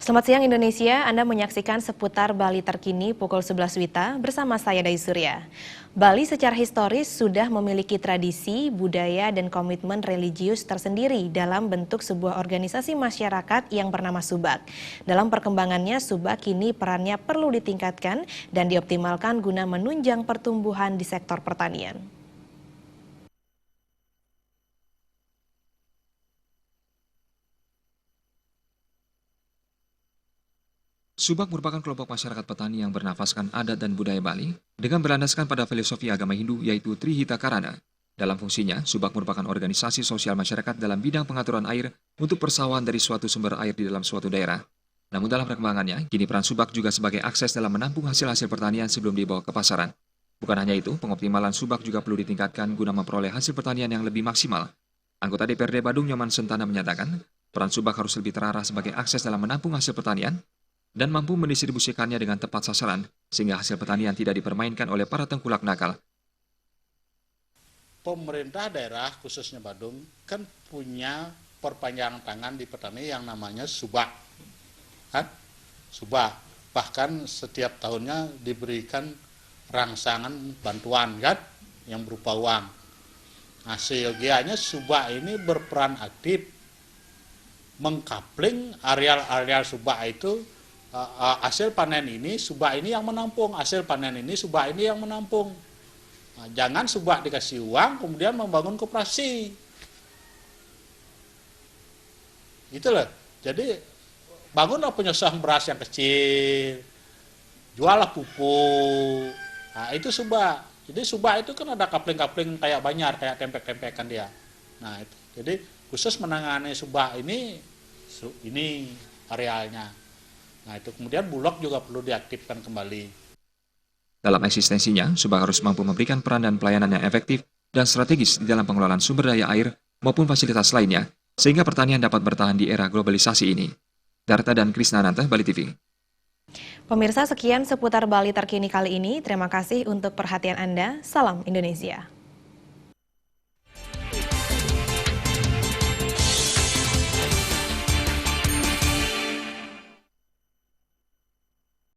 Selamat siang Indonesia, Anda menyaksikan seputar Bali terkini pukul 11 WITA bersama saya Dai Surya. Bali secara historis sudah memiliki tradisi, budaya, dan komitmen religius tersendiri dalam bentuk sebuah organisasi masyarakat yang bernama Subak. Dalam perkembangannya, Subak kini perannya perlu ditingkatkan dan dioptimalkan guna menunjang pertumbuhan di sektor pertanian. Subak merupakan kelompok masyarakat petani yang bernafaskan adat dan budaya Bali dengan berlandaskan pada filosofi agama Hindu yaitu Trihita Karana. Dalam fungsinya, Subak merupakan organisasi sosial masyarakat dalam bidang pengaturan air untuk persawahan dari suatu sumber air di dalam suatu daerah. Namun dalam perkembangannya, kini peran Subak juga sebagai akses dalam menampung hasil-hasil pertanian sebelum dibawa ke pasaran. Bukan hanya itu, pengoptimalan Subak juga perlu ditingkatkan guna memperoleh hasil pertanian yang lebih maksimal. Anggota DPRD Badung Nyoman Sentana menyatakan, peran Subak harus lebih terarah sebagai akses dalam menampung hasil pertanian dan mampu mendistribusikannya dengan tepat sasaran, sehingga hasil pertanian tidak dipermainkan oleh para tengkulak nakal. Pemerintah daerah, khususnya Badung, kan punya perpanjangan tangan di petani yang namanya Subak. Kan? Subak. Bahkan setiap tahunnya diberikan rangsangan bantuan, kan? Yang berupa uang. Nah, seyogianya Subak ini berperan aktif mengkapling areal-areal Subak itu. Hasil panen ini Subak ini yang menampung, hasil panen ini Subak ini yang menampung. Nah, jangan Subak dikasih uang kemudian membangun koperasi. Gitu loh. Jadi bangunlah penyusuan beras yang kecil, jualah pupuk. Nah, itu Subak. Jadi Subak itu kan ada kapling-kapling kayak Banjar, kayak tempek-tempekan dia. Nah, itu. Jadi khusus menangani Subak ini arealnya. Nah, itu kemudian Bulog juga perlu diaktifkan kembali. Dalam eksistensinya, Subak harus mampu memberikan peran dan pelayanan yang efektif dan strategis di dalam pengelolaan sumber daya air maupun fasilitas lainnya, sehingga pertanian dapat bertahan di era globalisasi ini. Darta dan Krisnananta, Bali TV. Pemirsa, sekian seputar Bali terkini kali ini. Terima kasih untuk perhatian Anda. Salam Indonesia.